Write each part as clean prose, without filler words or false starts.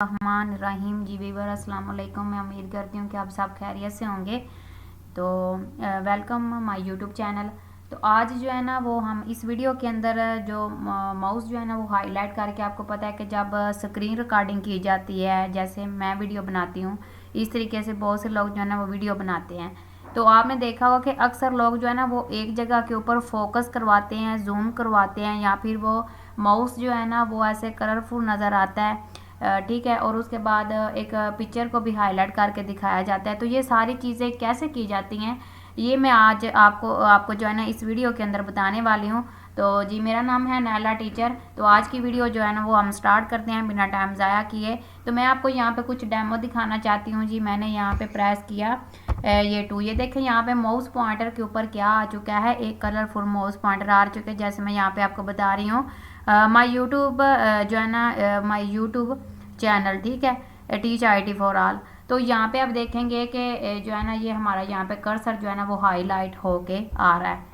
रहमान रहीम जी Weaver अस्सलाम वालेकुम। मैं उम्मीद करती हूँ कि आप सब खैरियत से होंगे। तो वेलकम माय यूट्यूब चैनल। तो आज जो है ना वो हम इस वीडियो के अंदर जो माउस जो है ना वो हाईलाइट करके, आपको पता है कि जब स्क्रीन रिकॉर्डिंग की जाती है, जैसे मैं वीडियो बनाती हूँ इस तरीके से बहुत से लोग जो है ना वो वीडियो बनाते हैं। तो आपने देखा होगा कि अक्सर लोग जो है ना वो एक जगह के ऊपर फोकस करवाते हैं, जूम करवाते हैं, या फिर वो माउस जो है ना वो ऐसे कलरफुल नज़र आता है, ठीक है। और उसके बाद एक पिक्चर को भी हाईलाइट करके दिखाया जाता है। तो ये सारी चीज़ें कैसे की जाती हैं, ये मैं आज आपको जो है ना इस वीडियो के अंदर बताने वाली हूँ। तो जी, मेरा नाम है नैला टीचर। तो आज की वीडियो जो है ना वो हम स्टार्ट करते हैं बिना टाइम ज़ाया किए। तो मैं आपको यहाँ पे कुछ डेमो दिखाना चाहती हूँ जी। मैंने यहाँ पे प्रेस किया ये देखें, यहाँ पे माउस पॉइंटर के ऊपर क्या आ चुका है, एक कलरफुल माउस पॉइंटर आ चुके हैं। जैसे मैं यहाँ पे आपको बता रही हूँ, माई यूट्यूब जो है ना माई यूट्यूब चैनल, ठीक है, टीच IT फॉर ऑल। तो यहाँ पे आप देखेंगे कि जो है ना ये हमारा यहाँ पे कर्सर जो है ना वो हाईलाइट होके आ रहा है।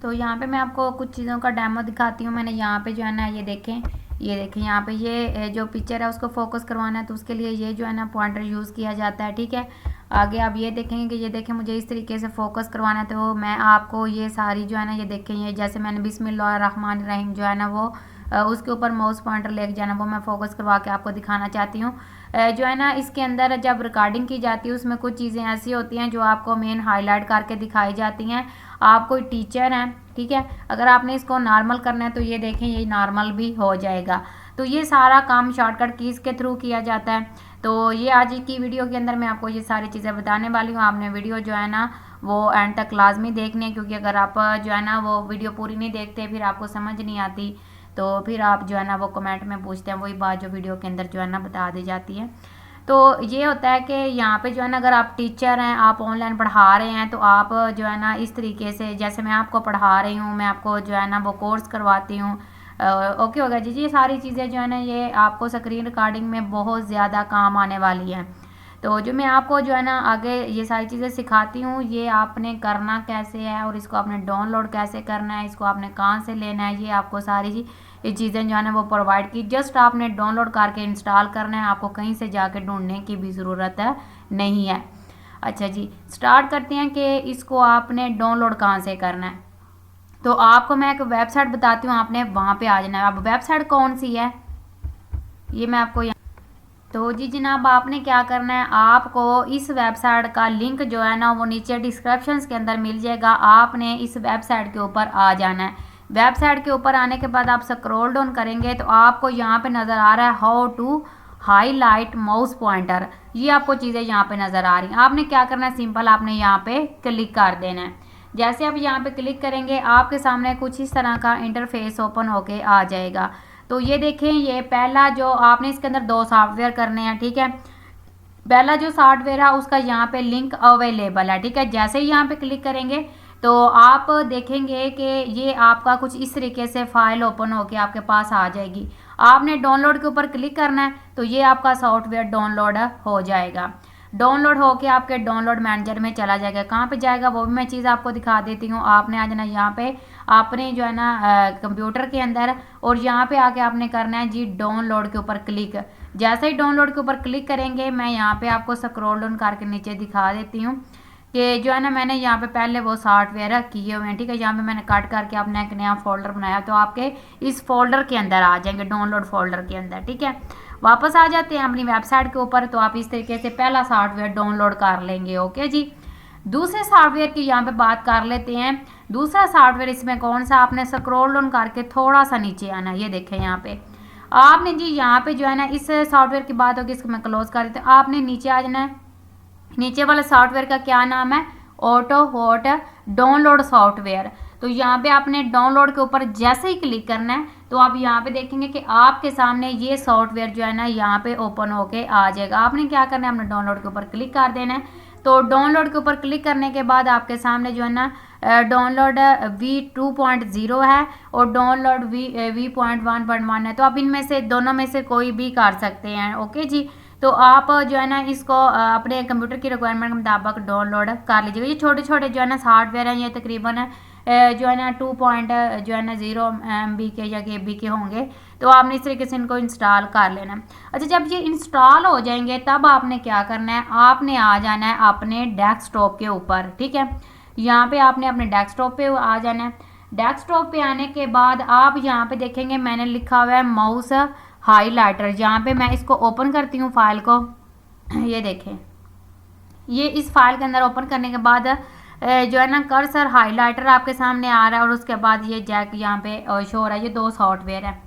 तो यहाँ पे मैं आपको कुछ चीज़ों का डेमो दिखाती हूँ। मैंने यहाँ पे जो है ना ये देखें यहाँ पे ये जो पिक्चर है उसको फोकस करवाना है, तो उसके लिए ये जो है ना पॉइंटर यूज़ किया जाता है, ठीक है। आगे आप ये देखेंगे कि ये देखें मुझे इस तरीके से फोकस करवाना है, तो मैं आपको ये सारी जो है ना ये देखें, ये जैसे मैंने बिस्मिल्लाहिर्रहमानिर्रहीम जो है ना वो उसके ऊपर माउस पॉइंटर लेके जाना, वो मैं फोकस करवा के आपको दिखाना चाहती हूँ। जो है ना इसके अंदर जब रिकॉर्डिंग की जाती है उसमें कुछ चीज़ें ऐसी होती हैं जो आपको मेन हाईलाइट करके दिखाई जाती हैं। आप कोई टीचर हैं, ठीक है, अगर आपने इसको नॉर्मल करना है तो ये देखें ये नॉर्मल भी हो जाएगा। तो ये सारा काम शॉर्टकट कीज़ के थ्रू किया जाता है। तो ये आज की वीडियो के अंदर मैं आपको ये सारी चीज़ें बताने वाली हूँ। आपने वीडियो जो है ना वो एंड तक लाजमी देखनी है, क्योंकि अगर आप जो है ना वो वीडियो पूरी नहीं देखते फिर आपको समझ नहीं आती, तो फिर आप जो है ना वो कमेंट में पूछते हैं वही बात जो वीडियो के अंदर जो है ना बता दी जाती है। तो ये होता है कि यहाँ पे जो है ना अगर आप टीचर हैं, आप ऑनलाइन पढ़ा रहे हैं, तो आप जो है ना इस तरीके से, जैसे मैं आपको पढ़ा रही हूँ, मैं आपको जो है ना वो कोर्स करवाती हूँ, ओके होगा जी। ये सारी चीज़ें जो है ना ये आपको स्क्रीन रिकॉर्डिंग में बहुत ज़्यादा काम आने वाली हैं। तो जो मैं आपको जो है ना आगे ये सारी चीज़ें सिखाती हूँ, ये आपने करना कैसे है और इसको आपने डाउनलोड कैसे करना है, इसको आपने कहाँ से लेना है, ये आपको सारी ये चीज़ें जो है ना वो प्रोवाइड की। जस्ट आपने डाउनलोड करके इंस्टॉल करना है, आपको कहीं से जाके ढूंढने की भी ज़रूरत है नहीं है। अच्छा जी, स्टार्ट करते हैं कि इसको आपने डाउनलोड कहाँ से करना है। तो आपको मैं एक वेबसाइट बताती हूँ, आपने वहाँ पे आ जाना है। अब वेबसाइट कौन सी है ये मैं आपको तो जी जनाब, आपने क्या करना है, आपको इस वेबसाइट का लिंक जो है ना वो नीचे डिस्क्रिप्शन के अंदर मिल जाएगा। आपने इस वेबसाइट के ऊपर आ जाना है। वेबसाइट के ऊपर आने के बाद आप स्क्रॉल डाउन करेंगे तो आपको यहाँ पे नज़र आ रहा है how to highlight mouse pointer. ये आपको चीज़ें यहाँ पे नज़र आ रही हैं। आपने क्या करना है, सिंपल आपने यहाँ पे क्लिक कर देना है। जैसे आप यहाँ पे क्लिक करेंगे आपके सामने कुछ इस तरह का इंटरफेस ओपन होके आ जाएगा। तो ये देखें, ये पहला जो आपने इसके अंदर 2 सॉफ्टवेयर करने हैं, ठीक है। पहला जो सॉफ्टवेयर है उसका यहाँ पे लिंक अवेलेबल है, ठीक है। जैसे ही यहाँ पे क्लिक करेंगे तो आप देखेंगे कि ये आपका कुछ इस तरीके से फाइल ओपन होके आपके पास आ जाएगी। आपने डाउनलोड के ऊपर क्लिक करना है तो ये आपका सॉफ्टवेयर डाउनलोड हो जाएगा। डाउनलोड होके आपके डाउनलोड मैनेजर में चला जाएगा। कहाँ पे जाएगा वो भी मैं चीज़ आपको दिखा देती हूँ। आपने आ जाना यहाँ पे आपने जो है ना कंप्यूटर के अंदर, और यहाँ पे आके आपने करना है जी डाउनलोड के ऊपर क्लिक। जैसे ही डाउनलोड के ऊपर क्लिक करेंगे, मैं यहाँ पे आपको स्क्रॉल डाउन करके नीचे दिखा देती हूँ कि जो है ना मैंने यहाँ पे पहले वो सॉफ्टवेयर किए हुए हैं, ठीक है। यहाँ पे मैंने कट करके अपना एक नया फोल्डर बनाया, तो आपके इस फोल्डर के अंदर आ जाएंगे, डाउनलोड फोल्डर के अंदर, ठीक है। वापस आ जाते हैं अपनी वेबसाइट के ऊपर। तो आप इस तरीके से पहला सॉफ्टवेयर डाउनलोड कर लेंगे, ओके जी। दूसरे सॉफ्टवेयर की यहाँ पे बात कर लेते हैं। दूसरा सॉफ्टवेयर इसमें कौन सा, आपने स्क्रॉल डाउन करके थोड़ा सा नीचे आना, ये देखें यहाँ पे आपने जी यहाँ पे जो है ना इस सॉफ्टवेयर की बात होगी, इसको मैं क्लोज कर देती हूँ। आपने नीचे आ जाना है। नीचे वाला सॉफ्टवेयर का क्या नाम है, ऑटो हॉट डाउनलोड सॉफ्टवेयर। तो यहाँ पे आपने डाउनलोड के ऊपर जैसे ही क्लिक करना है तो आप यहाँ पे देखेंगे कि आपके सामने ये सॉफ्टवेयर जो है ना यहाँ पे ओपन होके आ जाएगा। आपने क्या करना है, आपने डाउनलोड के ऊपर क्लिक कर देना है। तो डाउनलोड के ऊपर क्लिक करने के बाद आपके सामने जो है ना डाउनलोड V2.0 है और डाउनलोड V.1.1 है। तो आप इनमें से दोनों में से कोई भी कर सकते हैं, ओके जी। तो आप जो है ना इसको अपने कंप्यूटर की रिक्वायरमेंट के मुताबिक डाउनलोड कर लीजिएगा। ये छोटे छोटे जो है ना सॉफ्टवेयर हैं, ये तकरीबन जो है ना 2 पॉइंट जो है ना 0 MB के या KB के होंगे। तो आपने इस तरीके से इनको इंस्टॉल कर लेना है। अच्छा, जब ये इंस्टॉल हो जाएंगे तब आपने क्या करना है, आपने आ जाना है अपने डेस्कटॉप के ऊपर। ठीक है, यहाँ पे आपने अपने डेस्कटॉप पे आ जाना है। डेस्कटॉप पे आने के बाद आप यहाँ पे देखेंगे मैंने लिखा हुआ है माउस हाईलाइटर। यहाँ पे मैं इसको ओपन करती हूँ फाइल को। ये देखें, ये इस फाइल के अंदर ओपन करने के बाद जो है ना कर्सर हाईलाइटर आपके सामने आ रहा है, और उसके बाद ये जैक यहाँ पे शो हो रहा है। ये 2 सॉफ्टवेयर है।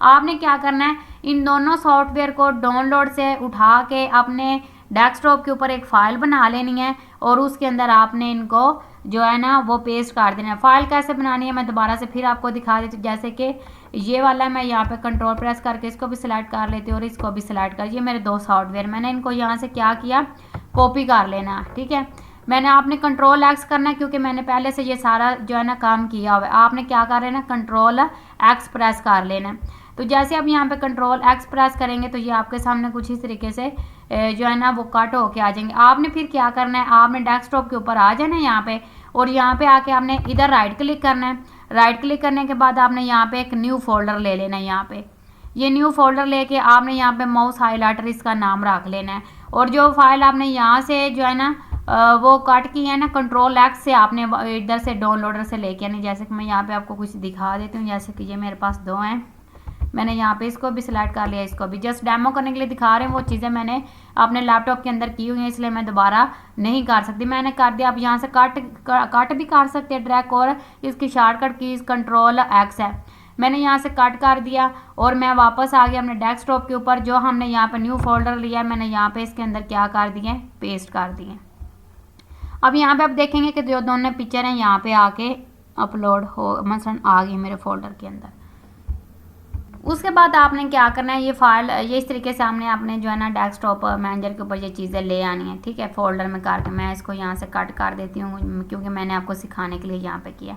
आपने क्या करना है, इन दोनों सॉफ्टवेयर को डाउनलोड से उठा के अपने डेस्कटॉप के ऊपर एक फ़ाइल बना लेनी है, और उसके अंदर आपने इनको जो है ना वो पेस्ट कर देना है। फाइल कैसे बनानी है मैं दोबारा से फिर आपको दिखा देती हूँ। जैसे कि ये वाला है, मैं यहाँ पे कंट्रोल प्रेस करके इसको भी सिलेक्ट कर लेती हूँ और इसको भी सिलेक्ट कर। ये मेरे 2 सॉफ्टवेयर, मैंने इनको यहाँ से क्या किया, कॉपी कर लेना। ठीक है, मैंने आपने कंट्रोल एक्स करना है क्योंकि मैंने पहले से ये सारा जो है ना काम किया हुआ है। आपने क्या कर लेना, कंट्रोल एक्स प्रेस कर लेना है। तो जैसे आप यहाँ पे कंट्रोल एक्स प्रेस करेंगे तो ये आपके सामने कुछ इस तरीके से जो है ना वो कट होके आ जाएंगे। आपने फिर क्या करना है, आपने डेस्कटॉप के ऊपर आ जाना है यहाँ पे, और यहाँ पे आके आपने इधर राइट क्लिक करना है। राइट क्लिक करने के बाद आपने यहाँ पे एक न्यू फोल्डर ले लेना है। यहाँ पे ये न्यू फोल्डर लेके आपने यहाँ पे माउस हाईलाइटर इसका नाम रख लेना है, और जो फाइल आपने यहाँ से जो है ना वो कट की है ना, कंट्रोल एक्स से आपने इधर से डाउनलोडर से लेके आनी। जैसे कि मैं यहाँ पे आपको कुछ दिखा देती हूँ, जैसे कि ये मेरे पास 2 हैं, मैंने यहाँ पे इसको भी सिलेक्ट कर लिया, इसको भी जस्ट डेमो करने के लिए दिखा रहे हैं। वो चीज़ें मैंने अपने लैपटॉप के अंदर की हुई हैं, इसलिए मैं दोबारा नहीं कर सकती। मैंने कर दिया। आप यहाँ से कट भी कर सकते हैं ड्रैग, और इसकी शॉर्टकट की कंट्रोल एक्स है। मैंने यहाँ से कट कर दिया और मैं वापस आ गया अपने डेस्कटॉप के ऊपर। जो हमने यहाँ पे न्यू फोल्डर लिया, मैंने यहाँ पे इसके अंदर क्या कर दिए, पेस्ट कर दिए। अब यहाँ पे आप देखेंगे कि जो दोनों पिक्चर हैं यहाँ पे आके अपलोड हो, मसलन आ गई मेरे फोल्डर के अंदर। उसके बाद आपने क्या करना है, ये फाइल ये इस तरीके से हमने अपने जो है ना डेस्कटॉप मैनेजर के ऊपर ये चीज़ें ले आनी है। ठीक है, फोल्डर में करके मैं इसको यहाँ से कट कर देती हूँ क्योंकि मैंने आपको सिखाने के लिए यहाँ पे किया।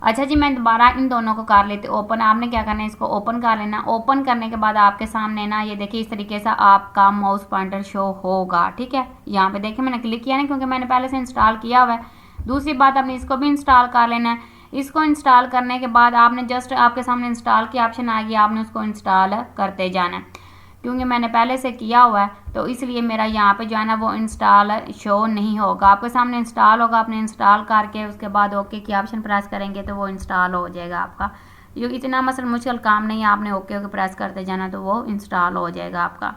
अच्छा जी, मैं दोबारा इन दोनों को कर लेती हूँ ओपन। आपने क्या करना है, इसको ओपन कर लेना। ओपन करने के बाद आपके सामने ना ये देखिए इस तरीके से आपका माउस पॉइंटर शो होगा। ठीक है, यहाँ पे देखिए मैंने क्लिक किया ना क्योंकि मैंने पहले से इंस्टॉल किया हुआ है। दूसरी बात, आपने इसको भी इंस्टॉल कर लेना है। इसको इंस्टॉल करने के बाद आपने जस्ट आपके सामने इंस्टॉल की ऑप्शन आ गई, आपने उसको इंस्टॉल करते जाना है। क्योंकि मैंने पहले से किया हुआ है तो इसलिए मेरा यहाँ पे जो है ना वो इंस्टॉल शो नहीं होगा। आपके सामने इंस्टॉल होगा, आपने इंस्टॉल करके उसके बाद ओके की ऑप्शन प्रेस करेंगे तो वो इंस्टॉल हो जाएगा आपका। ये इतना मसल मुश्किल काम नहीं है, आपने ओके प्रेस करते जाना तो वो इंस्टॉल हो जाएगा आपका।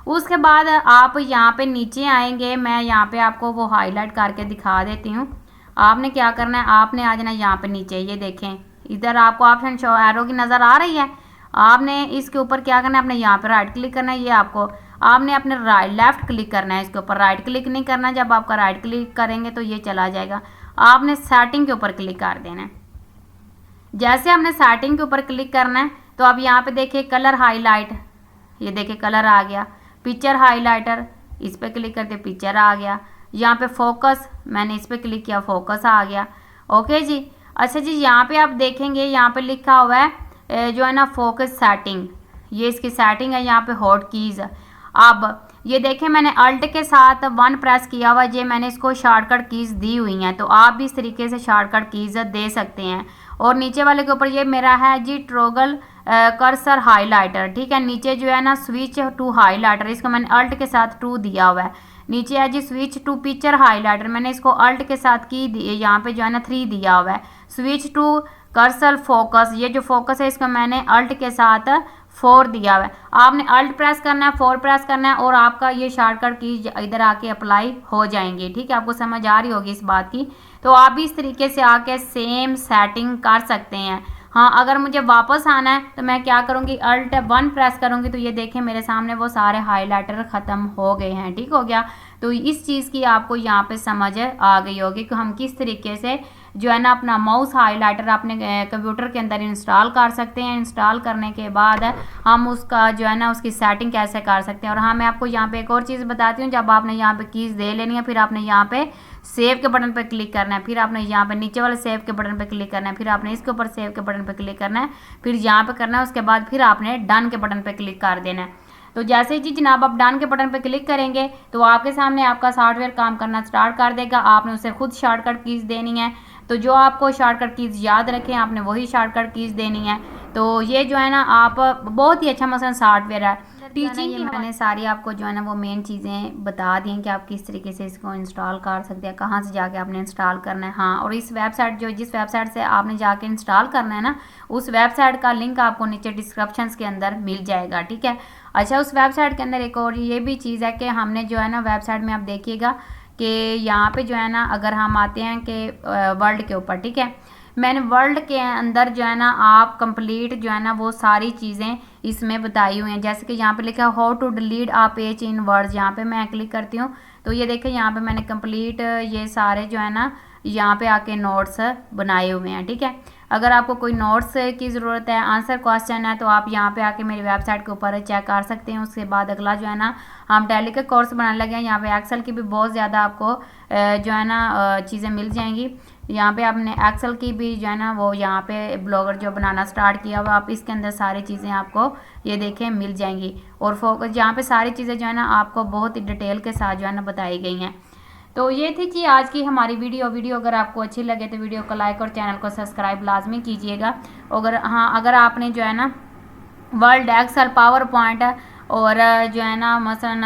उसके बाद आप यहाँ पे नीचे आएंगे, मैं यहाँ पे आपको वो हाईलाइट करके दिखा देती हूँ। आपने क्या करना है, आपने आ जाना यहाँ पे नीचे। ये देखें इधर आपको ऑप्शन शो एरो की नज़र आ रही है। आपने इसके ऊपर क्या करना है, अपने यहाँ पे राइट क्लिक करना है। ये आपको आपने अपने लेफ्ट क्लिक करना है, इसके ऊपर राइट क्लिक नहीं करना। जब आपका राइट क्लिक करेंगे तो ये चला जाएगा। आपने सेटिंग के ऊपर क्लिक कर देना है। जैसे आपने सेटिंग के ऊपर क्लिक करना है तो अब यहाँ पे देखिए कलर हाईलाइट, ये देखिए कलर आ गया। पिक्चर हाईलाइटर, इस पर क्लिक करके पिक्चर आ गया। यहाँ पे फोकस, मैंने इस पर क्लिक किया, फोकस आ गया। ओके जी। अच्छा जी, यहाँ पे आप देखेंगे यहाँ पे लिखा हुआ है जो है ना फोकस सेटिंग, ये इसकी सेटिंग है। यहाँ पे हॉट कीज़, अब ये देखें मैंने अल्ट के साथ 1 प्रेस किया हुआ, ये मैंने इसको शॉर्टकट कीज़ दी हुई हैं, तो आप भी इस तरीके से शॉर्टकट कीज़ दे सकते हैं। और नीचे वाले के ऊपर ये मेरा है जी ट्रोगल कर्सर हाईलाइटर। ठीक है, नीचे जो है ना स्विच टू हाईलाइटर, इसको मैंने अल्ट के साथ 2 दिया हुआ है। नीचे है जी स्विच टू पिक्चर हाईलाइटर, मैंने इसको अल्ट के साथ की यहाँ पे जो है ना 3 दिया हुआ है। स्विच टू कर्सर फोकस, ये जो फोकस है इसको मैंने अल्ट के साथ 4 दिया हुआ है। आपने अल्ट प्रेस करना है, 4 प्रेस करना है, और आपका ये शॉर्टकट की इधर आके अप्लाई हो जाएंगी। ठीक है, आपको समझ आ रही होगी इस बात की। तो आप भी इस तरीके से आके सेम सेटिंग कर सकते हैं। हाँ, अगर मुझे वापस आना है तो मैं क्या करूँगी, अल्ट 1 प्रेस करूँगी तो ये देखें मेरे सामने वो सारे हाईलाइटर ख़त्म हो गए हैं। ठीक हो गया। तो इस चीज़ की आपको यहाँ पे समझ आ गई होगी कि हम किस तरीके से जो है ना अपना माउस हाईलाइटर अपने कंप्यूटर के अंदर इंस्टॉल कर सकते हैं। इंस्टॉल करने के बाद हम उसका जो है ना उसकी सेटिंग कैसे कर सकते हैं। और हाँ, मैं आपको यहाँ पे एक और चीज़ बताती हूँ, जब आपने यहाँ पे कीज़ दे लेनी है, फिर आपने यहाँ पे सेव के बटन पे क्लिक करना है, फिर आपने यहाँ पे नीचे वाले सेव के बटन पे क्लिक करना है, फिर आपने इसके ऊपर सेव के बटन पे क्लिक करना है, फिर यहाँ पे करना है, उसके बाद फिर आपने डन के बटन पे क्लिक कर देना है। तो जैसे ही जी जनाब आप डन के बटन पे क्लिक करेंगे तो आपके सामने आपका सॉफ्टवेयर काम करना स्टार्ट कर देगा। आपने उसे खुद शॉर्टकट कीज़ देनी है, तो जो आपको शॉर्टकट कीज़ याद रखें आपने वही शॉर्टकट कीज़ देनी है। तो ये जो है ना आप बहुत ही अच्छा मसलन सॉफ्टवेयर है टीचिंग की। मैंने सारी आपको जो है ना वो मेन चीज़ें बता दी हैं कि आप किस तरीके से इसको इंस्टॉल कर सकते हैं, कहाँ से जाके आपने इंस्टॉल करना है। हाँ, और इस वेबसाइट जिस वेबसाइट से आपने जाके इंस्टॉल करना है ना, उस वेबसाइट का लिंक आपको नीचे डिस्क्रिप्शन के अंदर मिल जाएगा, ठीक है। अच्छा, उस वेबसाइट के अंदर एक और ये भी चीज़ है कि हमने जो है ना वेबसाइट में आप देखिएगा कि यहाँ पे जो है ना अगर हम आते हैं कि वर्ल्ड के ऊपर, ठीक है, मैंने वर्ल्ड के अंदर जो है ना आप कंप्लीट जो है ना वो सारी चीज़ें इसमें बताई हुई हैं। जैसे कि यहाँ पे लिखा है how to delete a page in words, यहाँ पे मैं क्लिक करती हूँ तो ये देखें यहाँ पे मैंने कंप्लीट ये सारे जो है ना यहाँ पे आके नोट्स बनाए हुए हैं, ठीक है। अगर आपको कोई नोट्स की ज़रूरत है, आंसर क्वेश्चन है, तो आप यहाँ पे आके मेरी वेबसाइट के ऊपर चेक कर सकते हैं। उसके बाद अगला जो है ना हम टैली का कोर्स बनाने लगे हैं। यहाँ पे एक्सेल की भी बहुत ज़्यादा आपको जो है ना चीज़ें मिल जाएंगी। यहाँ पे आपने एक्सेल की भी जो है ना वो यहाँ पे ब्लॉगर जो बनाना स्टार्ट किया हुआ, आप इसके अंदर सारी चीज़ें आपको ये देखें मिल जाएंगी। और फोकस यहाँ पे सारी चीज़ें जो है ना आपको बहुत ही डिटेल के साथ जो है ना बताई गई हैं। तो ये थी जी आज की हमारी वीडियो अगर आपको अच्छी लगे तो वीडियो को लाइक और चैनल को सब्सक्राइब लाजमी कीजिएगा। अगर आपने जो है ना वर्ल्ड एक्सेल, पावर पॉइंट और जो है ना मसलन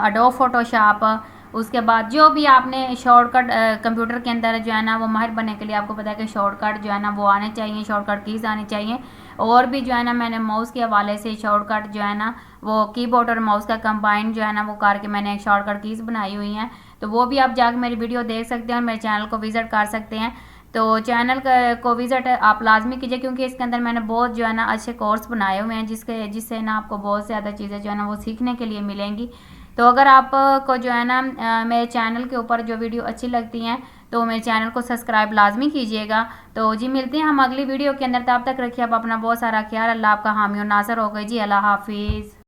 एडोब फोटोशॉप, उसके बाद जो भी आपने शॉर्टकट कंप्यूटर के अंदर जो है ना वो माहिर बनने के लिए आपको पता है कि शॉर्टकट जो है ना वो आने चाहिए, शॉर्टकट कीज़ आनी चाहिए। और भी जो है ना मैंने माउस के हवाले से शॉर्टकट जो है ना वो कीबोर्ड और माउस का कंबाइन जो है ना वो करके मैंने एक शॉर्टकट कीज़ बनाई हुई हैं। तो वो भी आप जाकर मेरी वीडियो देख सकते हैं और मेरे चैनल को विज़िट कर सकते हैं। तो चैनल को विज़िट आप लाजमी कीजिए, क्योंकि इसके अंदर मैंने बहुत जो है ना अच्छे कोर्स बनाए हुए हैं जिससे ना आपको बहुत ज़्यादा चीज़ें जो है ना वो सीखने के लिए मिलेंगी। तो अगर आपको जो है ना मेरे चैनल के ऊपर जो वीडियो अच्छी लगती हैं तो मेरे चैनल को सब्सक्राइब लाजमी कीजिएगा। तो जी मिलते हैं हम अगली वीडियो के अंदर, तब तक रखिए आप अपना बहुत सारा ख्याल। अल्लाह आपका हामी और नासर हो गई जी। अल्लाह हाफिज़।